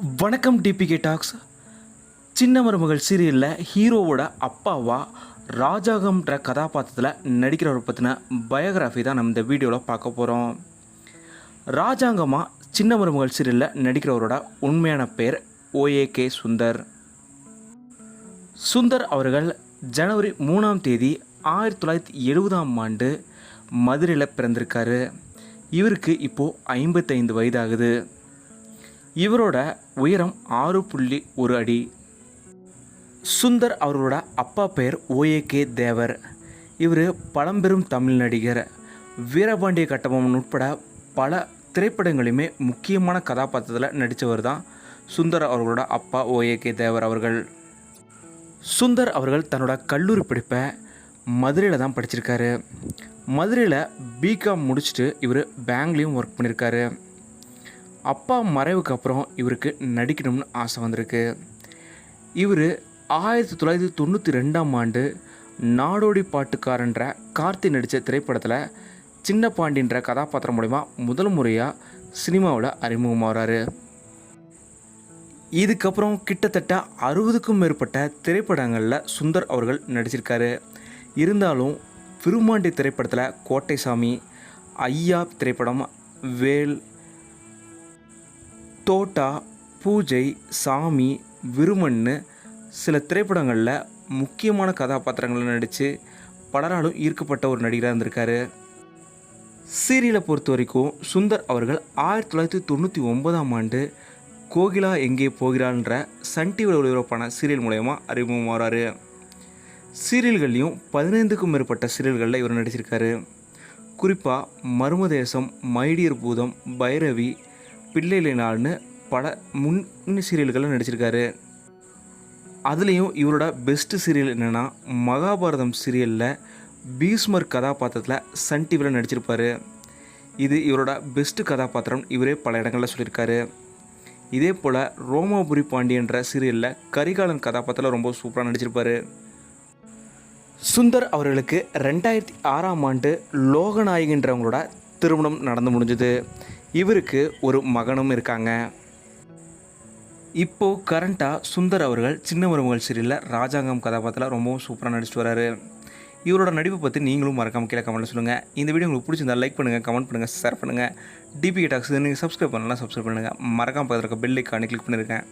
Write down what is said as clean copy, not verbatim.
வணக்கம் DPK tax. சின்ன மருமகள் சீரியலில் ஹீரோவோட அப்பாவா ராஜாகம்ன்ற கதாபாத்திரத்தில் நடிக்கிறவரை பற்றின பயோகிராஃபி தான் நம்ம இந்த வீடியோவில் பார்க்க போகிறோம். ராஜாங்கமாக சின்ன மருமகள் சீரியலில் நடிக்கிறவரோட உண்மையான பேர் ஓஏகே சுந்தர். சுந்தர் அவர்கள் ஜனவரி 3ஆம் தேதி 1970 மதுரையில் பிறந்திருக்காரு. இவருக்கு இப்போது 55 வயதாகுது. இவரோட உயரம் 6.1 அடி. சுந்தர் அவரோட அப்பா பெயர் ஓஏகே தேவர். இவர் பழம்பெரும் தமிழ் நடிகர். வீரபாண்டிய கட்டபொம்மன் உட்பட பல திரைப்படங்களுமே முக்கியமான கதாபாத்திரத்தில் நடித்தவர் தான் சுந்தர் அவர்களோட அப்பா ஓஏகே தேவர் அவர்கள். சுந்தர் அவர்கள் தன்னோட கல்லூரி படிப்பை மதுரையில் தான் படிச்சிருக்காரு. மதுரையில் பிகாம் முடிச்சுட்டு இவர் பேங்க்லேயும் ஒர்க் பண்ணியிருக்காரு. அப்பா மறைவுக்கு அப்புறம் இவருக்கு நடிக்கணும்னு ஆசை வந்திருக்கு. இவர் 1992 நாடோடி பாட்டுக்காரன்ற கார்த்தி நடித்த திரைப்படத்தில் சின்ன பாண்டின்ற கதாபாத்திரம் மூலிமா முதல் முறையாக சினிமாவில் அறிமுகமாகிறாரு. இதுக்கப்புறம் கிட்டத்தட்ட 60க்கும் மேற்பட்ட திரைப்படங்களில் சுந்தர் அவர்கள் நடிச்சிருக்காரு. இருந்தாலும் விருமாண்டி திரைப்படத்தில் கோட்டைசாமி, ஐயா திரைப்படம், வேல், தோட்டா, பூஜை, சாமி, விருமன்னு சில திரைப்படங்களில் முக்கியமான கதாபாத்திரங்களில் நடித்து பலராலும் ஈர்க்கப்பட்ட ஒரு நடிகராக இருந்திருக்காரு. சீரியலை பொறுத்த வரைக்கும் சுந்தர் அவர்கள் 1999 கோகிலா எங்கே போகிறான்ற சன் டிவியில் ஒளிபரப்பான சீரியல் மூலயமா அறிமுகமாகிறாரு. சீரியல்கள்லையும் 15க்கும் மேற்பட்ட சீரியல்களில் இவர் நடிச்சிருக்காரு. குறிப்பாக மர்மதேசம், மைடியர் பூதம், பைரவி, பிள்ளைலை நாள்னு பல முன்னணி சீரியல்களில் நடிச்சிருக்காரு. அதுலேயும் இவரோட பெஸ்ட்டு சீரியல் என்னென்னா மகாபாரதம் சீரியலில் பீஸ்மர் கதாபாத்திரத்தில் சன் டிவியில் நடிச்சிருப்பார். இது இவரோட பெஸ்ட்டு கதாபாத்திரம் இவரே பல இடங்களில் சொல்லியிருக்காரு. இதே போல் ரோமாபுரி பாண்டியன்ற சீரியலில் கரிகாலன் கதாபாத்திரத்தில் ரொம்ப சூப்பராக நடிச்சிருப்பார். சுந்தர் அவர்களுக்கு 2006 லோகநாயகின்றவங்களோட திருமணம் நடந்து முடிஞ்சுது. இவருக்கு ஒரு மகனும் இருக்காங்க. இப்போது கரண்ட்டாக சுந்தர் அவர்கள் சின்ன மருமகள் சீரியலில் ராஜாங்கம் கதாபாத்திரத்தில் ரொம்பவும் சூப்பராக நடிச்சிட்டு வராரு. இவரோட நடிப்பை பற்றி நீங்களும் மறக்காமல் கீழே கமெண்ட்டில் சொல்லுங்கள். இந்த வீடியோ உங்களுக்கு பிடிச்சிருந்தால் லைக் பண்ணுங்கள், கமெண்ட் பண்ணுங்கள், ஷேர் பண்ணுங்கள். டிபிகே டாக்ஸ் நீங்கள் சப்ஸ்கிரைப் பண்ணலாம், சப்ஸ்கிரைப் பண்ணுங்கள். மறக்காமல் பக்கத்தில் இருக்க பெல் ஐக்கானை கிளிக் பண்ணியிருக்கேன்.